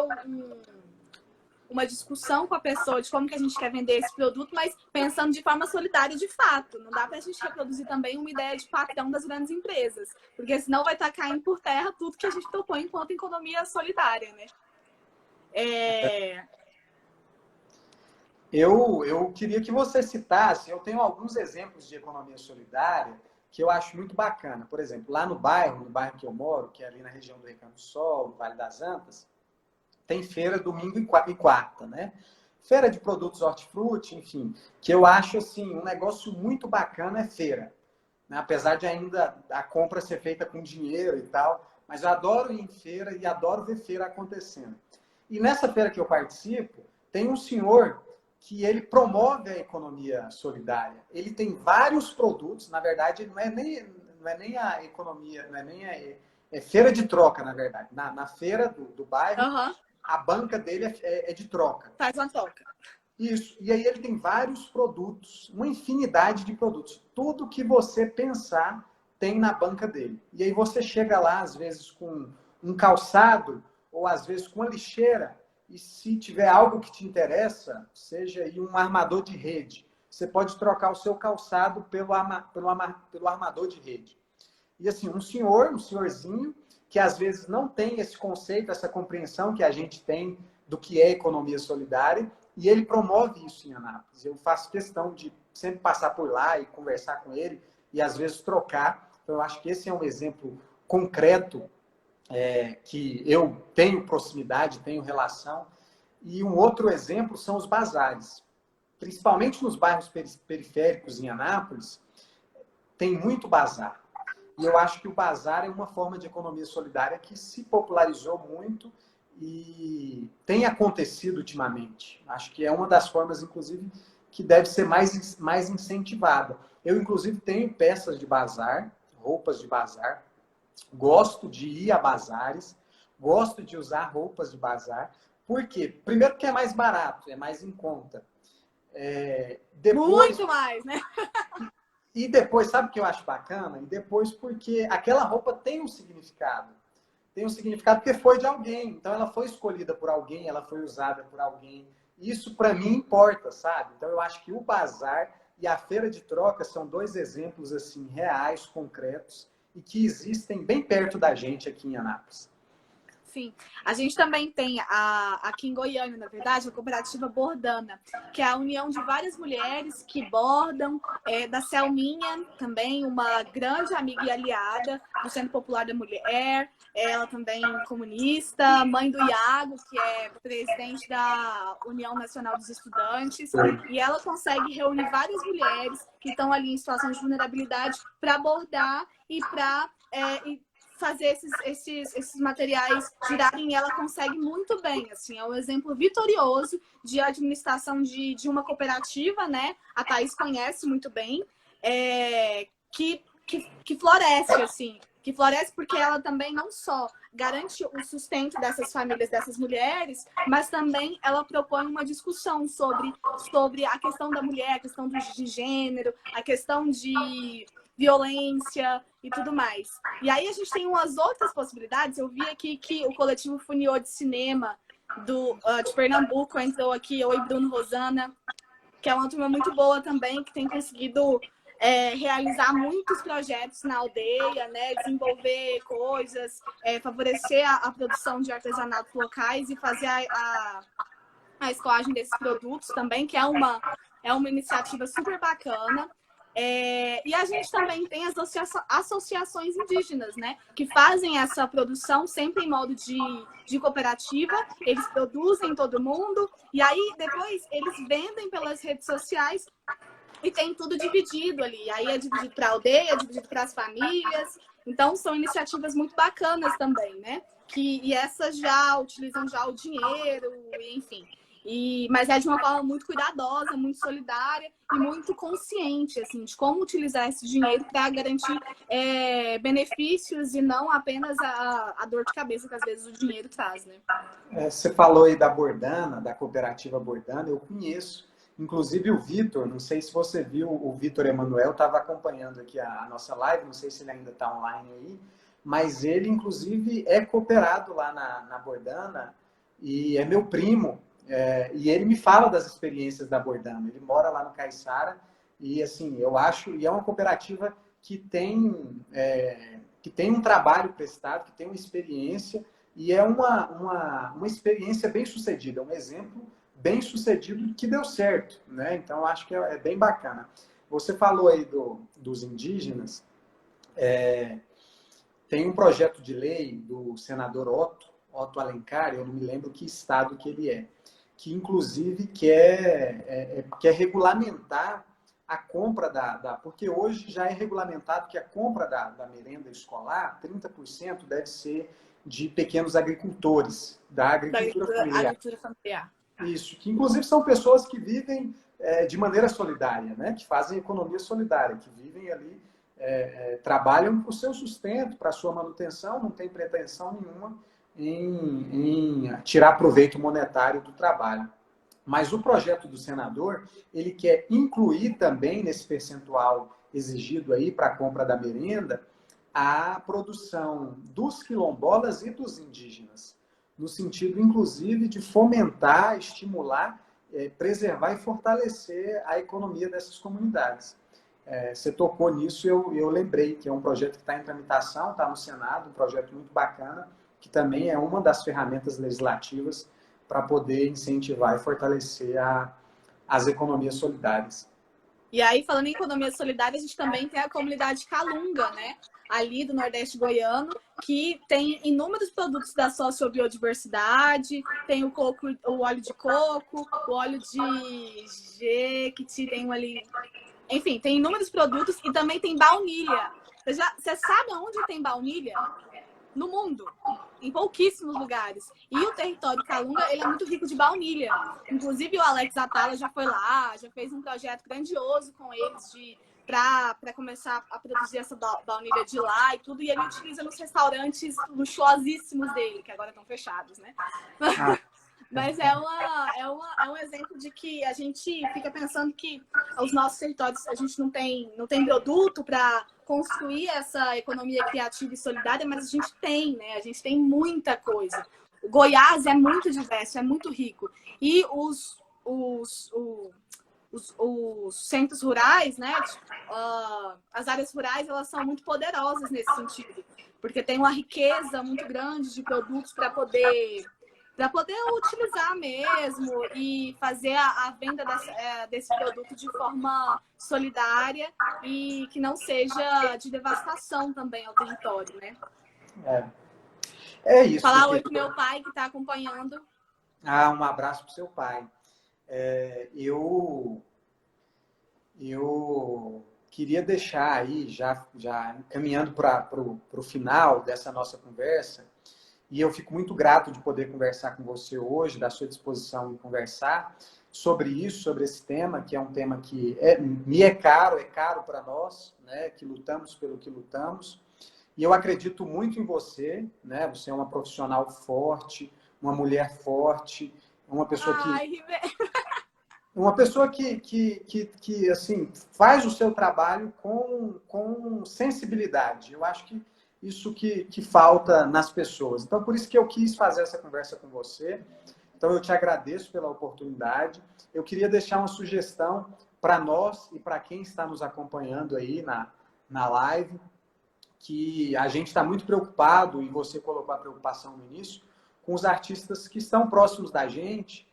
uma discussão com a pessoa de como que a gente quer vender esse produto, mas pensando de forma solidária de fato. Não dá para a gente reproduzir também uma ideia de patrão das grandes empresas, porque senão vai estar caindo por terra tudo que a gente propõe enquanto economia solidária, né? Eu queria que você citasse, eu tenho alguns exemplos de economia solidária que eu acho muito bacana. Por exemplo, lá no bairro que eu moro, que é ali na região do Recanto do Sol, no Vale das Antas, tem feira domingo e quarta, né? Feira de produtos hortifruti, enfim, que eu acho assim, um negócio muito bacana é feira, né? Apesar de ainda a compra ser feita com dinheiro e tal, mas eu adoro ir em feira e adoro ver feira acontecendo. E nessa feira que eu participo, tem um senhor que ele promove a economia solidária. Ele tem vários produtos, na verdade, não é nem a economia, não é nem é feira de troca, na verdade. Na feira do bairro, a banca dele é de troca. Faz uma troca. Isso. E aí ele tem vários produtos, uma infinidade de produtos. Tudo que você pensar tem na banca dele. E aí você chega lá, às vezes, com um calçado, ou às vezes com uma lixeira, e se tiver algo que te interessa, seja aí um armador de rede, você pode trocar o seu calçado pelo armador de rede. E assim, um senhorzinho, que às vezes não tem esse conceito, essa compreensão que a gente tem do que é economia solidária, e ele promove isso em Anápolis. Eu faço questão de sempre passar por lá e conversar com ele, e às vezes trocar. Então, eu acho que esse é um exemplo concreto que eu tenho proximidade, tenho relação. E um outro exemplo são os bazares. Principalmente nos bairros periféricos em Anápolis, tem muito bazar. E eu acho que o bazar é uma forma de economia solidária que se popularizou muito e tem acontecido ultimamente. Acho que é uma das formas, inclusive, que deve ser mais incentivada. Eu, inclusive, tenho peças de bazar, roupas de bazar, gosto de ir a bazares, gosto de usar roupas de bazar. Por quê? Primeiro que é mais barato, é mais em conta. Depois... Muito mais, né? E depois, sabe o que eu acho bacana? E depois porque aquela roupa tem um significado. Tem um significado porque foi de alguém. Então, ela foi escolhida por alguém, ela foi usada por alguém. Isso, para mim, importa, sabe? Então, eu acho que o bazar e a feira de troca são dois exemplos assim reais, concretos, e que existem bem perto da gente aqui em Anápolis. Sim. A gente também tem aqui em Goiânia, na verdade, a cooperativa Bordana, que é a união de várias mulheres que bordam, da Selminha, também uma grande amiga e aliada do Centro Popular da Mulher, ela também comunista, mãe do Iago, que é presidente da União Nacional dos Estudantes, e ela consegue reunir várias mulheres que estão ali em situação de vulnerabilidade para bordar e para fazer esses materiais girarem, e ela consegue muito bem, assim, é um exemplo vitorioso de administração de uma cooperativa, né? A Thaís conhece muito bem, que floresce, assim, que floresce porque ela também não só garante o sustento dessas famílias, dessas mulheres, mas também ela propõe uma discussão sobre a questão da mulher, a questão de gênero, a questão de violência e tudo mais. E aí a gente tem umas outras possibilidades. Eu vi aqui que o coletivo Funiô de Cinema de Pernambuco entrou aqui, Oi Bruno Rosana, que é uma turma muito boa também, que tem conseguido realizar muitos projetos na aldeia, né? Desenvolver coisas, favorecer a produção de artesanatos locais e fazer a escoagem desses produtos também, que é uma iniciativa super bacana. E a gente também tem as associações indígenas, né? Que fazem essa produção sempre em modo de cooperativa. Eles produzem todo mundo e aí depois eles vendem pelas redes sociais e tem tudo dividido ali. Aí é dividido para a aldeia, é dividido para as famílias. Então são iniciativas muito bacanas também, né? E essas já utilizam já o dinheiro, enfim. Mas é de uma forma muito cuidadosa, muito solidária e muito consciente, assim, de como utilizar esse dinheiro para garantir benefícios e não apenas a dor de cabeça que às vezes o dinheiro traz, né? Você falou aí da Bordana, da cooperativa Bordana, eu conheço. Inclusive o Vitor, não sei se você viu, o Vitor Emanuel estava acompanhando aqui a nossa live, não sei se ele ainda está online aí, mas ele, inclusive, é cooperado lá na Bordana e é meu primo. E ele me fala das experiências da Bordana. Ele mora lá no Caiçara e, assim, eu acho... E é uma cooperativa que tem um trabalho prestado, que tem uma experiência e é uma experiência bem sucedida, um exemplo bem sucedido que deu certo, né? Então, eu acho que é bem bacana. Você falou aí dos indígenas. Tem um projeto de lei do senador Otto Alencar, eu não me lembro que estado que ele que inclusive quer regulamentar a compra porque hoje já é regulamentado que a compra da merenda escolar, 30% deve ser de pequenos agricultores, da agricultura familiar. Agricultura familiar. Isso, que inclusive são pessoas que vivem de maneira solidária, né? Que fazem economia solidária, que vivem ali, trabalham para o seu sustento, para a sua manutenção, não tem pretensão nenhuma em tirar proveito monetário do trabalho. Mas o projeto do senador, ele quer incluir também nesse percentual exigido aí para a compra da merenda a produção dos quilombolas e dos indígenas, no sentido, inclusive, de fomentar, estimular, preservar e fortalecer a economia dessas comunidades. Você tocou nisso, eu lembrei que é um projeto que está em tramitação, está no Senado, um projeto muito bacana, que também é uma das ferramentas legislativas para poder incentivar e fortalecer as economias solidárias. E aí, falando em economia solidária, a gente também tem a comunidade Calunga, né? Ali do Nordeste goiano, que tem inúmeros produtos da sociobiodiversidade, tem o óleo de coco, o óleo de jequiti, tem ali... Enfim, tem inúmeros produtos e também tem baunilha. Você sabe onde tem baunilha? No mundo, em pouquíssimos lugares. E o território Calunga, ele é muito rico de baunilha. Inclusive, o Alex Atala já foi lá, já fez um projeto grandioso com eles para começar a produzir essa baunilha de lá e tudo. E ele utiliza nos restaurantes luxuosíssimos dele, que agora estão fechados, né? Mas é um exemplo de que a gente fica pensando que os nossos territórios, a gente não tem produto para construir essa economia criativa e solidária, mas a gente tem, né? A gente tem muita coisa. O Goiás é muito diverso, é muito rico. E os centros rurais, né? As áreas rurais, elas são muito poderosas nesse sentido, porque tem uma riqueza muito grande de produtos para poder utilizar mesmo e fazer a venda desse produto de forma solidária e que não seja de devastação também ao território, né? É isso. Falar oi pro meu pai que está acompanhando. Um abraço pro seu pai. Eu queria deixar aí, já caminhando para o final dessa nossa conversa, e eu fico muito grato de poder conversar com você hoje, da sua disposição em conversar sobre isso, sobre esse tema, que é um tema que me é caro para nós, né, que lutamos pelo que lutamos. E eu acredito muito em você, né? Você é uma profissional forte, uma mulher forte, uma pessoa que assim, faz o seu trabalho com sensibilidade. Eu acho que isso que falta nas pessoas. Então, por isso que eu quis fazer essa conversa com você. Então, eu te agradeço pela oportunidade. Eu queria deixar uma sugestão para nós e para quem está nos acompanhando aí na live, que a gente está muito preocupado, e você colocou a preocupação no início, com os artistas que estão próximos da gente,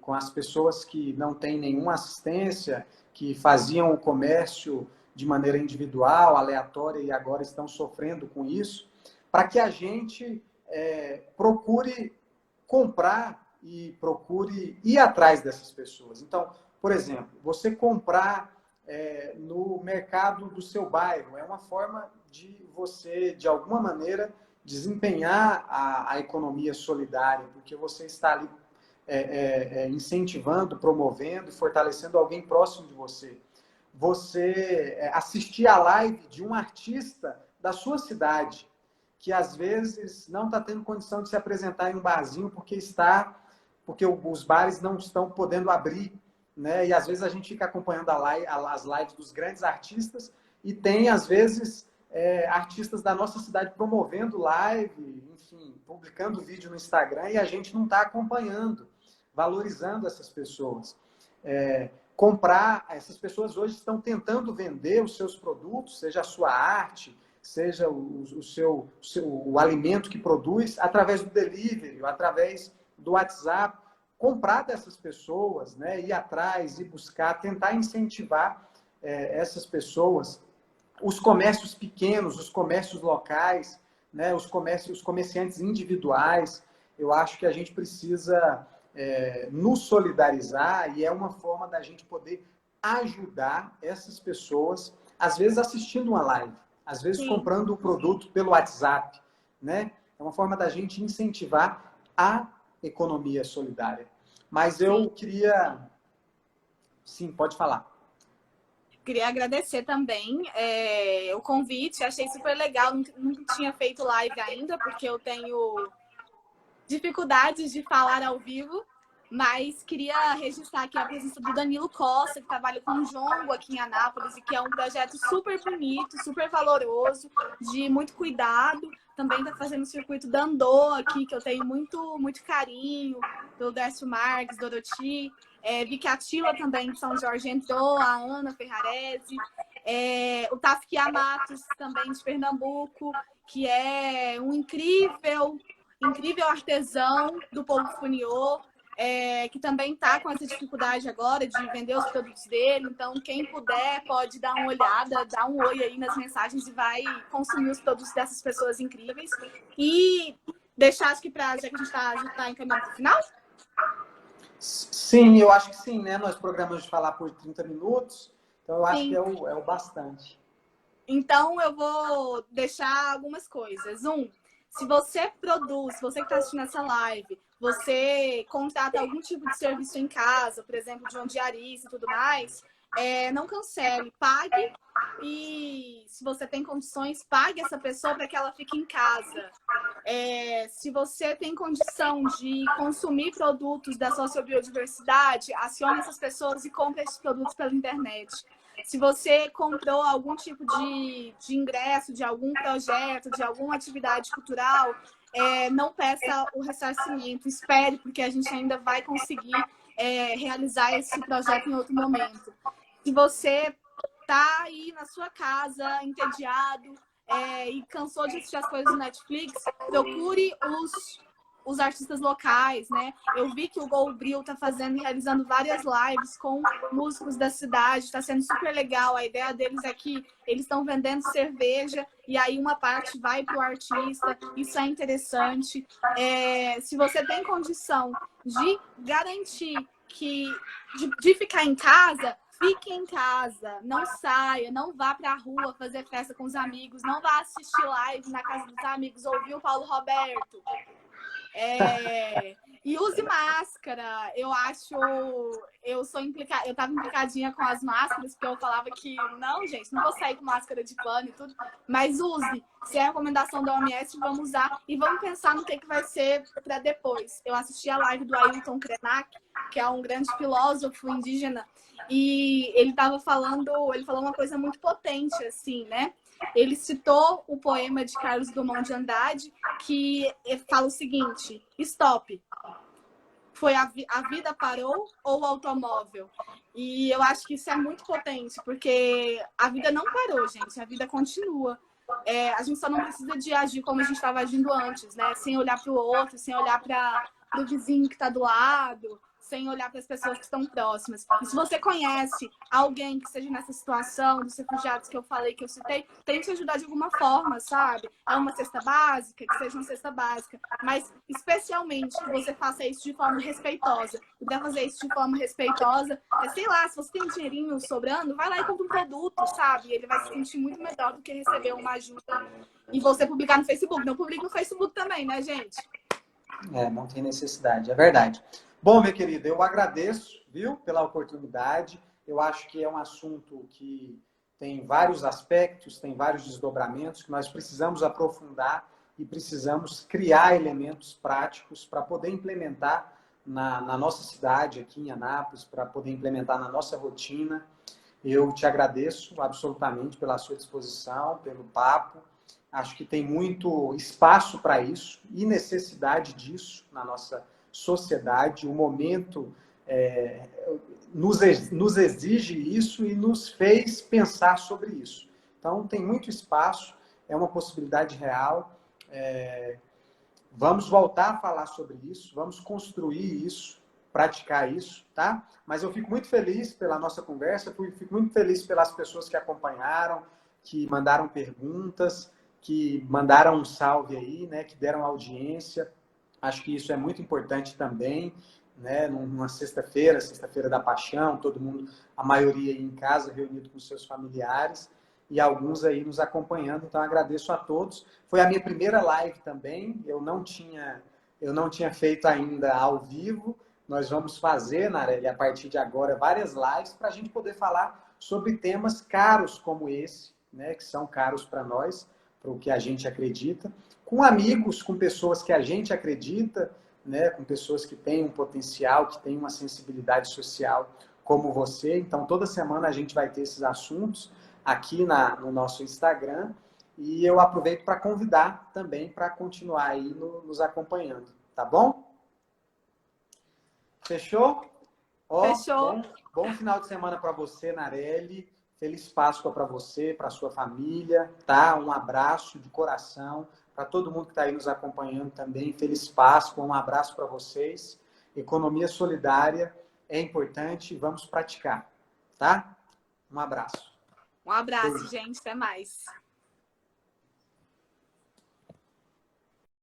com as pessoas que não têm nenhuma assistência, que faziam o comércio de maneira individual, aleatória, e agora estão sofrendo com isso, para que a gente procure comprar e procure ir atrás dessas pessoas. Então, por exemplo, você comprar no mercado do seu bairro é uma forma de você, de alguma maneira, desempenhar a economia solidária, porque você está ali incentivando, promovendo e fortalecendo alguém próximo de você. Você assistir a live de um artista da sua cidade, que às vezes não está tendo condição de se apresentar em um barzinho porque os bares não estão podendo abrir, né? E às vezes a gente fica acompanhando as lives dos grandes artistas e tem, às vezes, artistas da nossa cidade promovendo live, enfim, publicando vídeo no Instagram, e a gente não está acompanhando, valorizando essas pessoas. Essas pessoas hoje estão tentando vender os seus produtos, seja a sua arte, seja o alimento que produz, através do delivery, através do WhatsApp, comprar dessas pessoas, né? Ir atrás, ir buscar, tentar incentivar essas pessoas, os comércios pequenos, os comércios locais, né? Os comerciantes individuais. Eu acho que a gente precisa nos solidarizar, e é uma forma da gente poder ajudar essas pessoas, às vezes assistindo uma live, às vezes Sim. comprando um produto pelo WhatsApp, né? É uma forma da gente incentivar a economia solidária. Mas eu queria... Sim, pode falar. Queria agradecer também o convite, achei super legal, nunca tinha feito live ainda, porque eu tenho dificuldades de falar ao vivo, mas queria registrar aqui a presença do Danilo Costa, que trabalha com o Jongo aqui em Anápolis, e que é um projeto super bonito, super valoroso, de muito cuidado. Também está fazendo o circuito da Andô aqui, que eu tenho muito carinho, do Décio Marques, Doroti. Vi que a Tila também de São Jorge entrou, a Ana Ferrarese. O Tafki Matos, também de Pernambuco, que é um incrível artesão do povo funiô, que também está com essa dificuldade agora de vender os produtos dele. Então, quem puder pode dar uma olhada, dar um oi aí nas mensagens e vai consumir os produtos dessas pessoas incríveis. E deixar, acho que já que a gente está encaminhando para o final? Sim, eu acho que sim, né? Nós programamos de falar por 30 minutos, então eu acho Sim. que é o bastante. Então, eu vou deixar algumas coisas. Se você produz, se você que está assistindo essa live, você contrata algum tipo de serviço em casa, por exemplo, de um diarista e tudo mais, não cancele, pague, e se você tem condições, pague essa pessoa para que ela fique em casa. Se você tem condição de consumir produtos da sociobiodiversidade, acione essas pessoas e compre esses produtos pela internet. Se você comprou algum tipo de ingresso de algum projeto, de alguma atividade cultural, não peça o ressarcimento, espere, porque a gente ainda vai conseguir realizar esse projeto em outro momento. Se você está aí na sua casa, entediado, e cansou de assistir as coisas do Netflix, procure os artistas locais, né? Eu vi que o Gol Bril tá realizando várias lives com músicos da cidade, está sendo super legal. A ideia deles é que eles estão vendendo cerveja e aí uma parte vai para o artista. Isso é interessante. Se você tem condição de garantir de ficar em casa, fique em casa, não saia, não vá para a rua fazer festa com os amigos, não vá assistir live na casa dos amigos, ouvir o Paulo Roberto. E use máscara. Eu tava implicadinha com as máscaras, porque eu falava que não, gente, não vou sair com máscara de pano e tudo, mas use. Se é a recomendação da OMS, vamos usar e vamos pensar no que vai ser para depois. Eu assisti a live do Ailton Krenak, que é um grande filósofo indígena, e ele falou uma coisa muito potente, assim, né? Ele citou o poema de Carlos Drummond de Andrade, que fala o seguinte: stop. Foi a vida parou ou o automóvel? E eu acho que isso é muito potente, porque a vida não parou, gente. A vida continua. A gente só não precisa de agir como a gente estava agindo antes, né? Sem olhar para o outro, sem olhar para o vizinho que está do lado, sem olhar para as pessoas que estão próximas. E se você conhece alguém que esteja nessa situação, dos refugiados que eu falei, que eu citei, tente ajudar de alguma forma, sabe? É uma cesta básica, que seja uma cesta básica, mas especialmente que você faça isso de forma respeitosa. Puder fazer isso de forma respeitosa, sei lá, se você tem um dinheirinho sobrando, vai lá e compra um produto, sabe? Ele vai se sentir muito melhor do que receber uma ajuda e você publicar no Facebook. Não publica no Facebook também, né, gente? Não tem necessidade, é verdade. Bom, minha querida, eu agradeço, viu, pela oportunidade. Eu acho que é um assunto que tem vários aspectos, tem vários desdobramentos que nós precisamos aprofundar e precisamos criar elementos práticos para poder implementar na nossa cidade, aqui em Anápolis, para poder implementar na nossa rotina. Eu te agradeço absolutamente pela sua disposição, pelo papo. Acho que tem muito espaço para isso e necessidade disso na nossa sociedade. O momento nos exige isso e nos fez pensar sobre isso. Então, tem muito espaço, é uma possibilidade real. Vamos voltar a falar sobre isso, vamos construir isso, praticar isso, tá? Mas eu fico muito feliz pela nossa conversa, fico muito feliz pelas pessoas que acompanharam, que mandaram perguntas, que mandaram um salve aí, né, que deram audiência. Acho que isso é muito importante também, né, numa sexta-feira, sexta-feira da Paixão, todo mundo, a maioria aí em casa, reunido com seus familiares, e alguns aí nos acompanhando, então agradeço a todos. Foi a minha primeira live também, eu não tinha feito ainda ao vivo, nós vamos fazer, Nareli, a partir de agora, várias lives para a gente poder falar sobre temas caros como esse, né, que são caros para nós, para o que a gente acredita, com amigos, com pessoas que a gente acredita, né, com pessoas que têm um potencial, que têm uma sensibilidade social como você. Então, toda semana a gente vai ter esses assuntos aqui no nosso Instagram e eu aproveito para convidar também para continuar aí nos acompanhando, tá bom? Fechou? Fechou. Bom final de semana para você, Nareli. Feliz Páscoa para você, para sua família, tá? Um abraço de coração para todo mundo que está aí nos acompanhando também. Feliz Páscoa, um abraço para vocês. Economia solidária é importante, vamos praticar, tá? Um abraço. Um abraço, Beijo. gente. Até mais.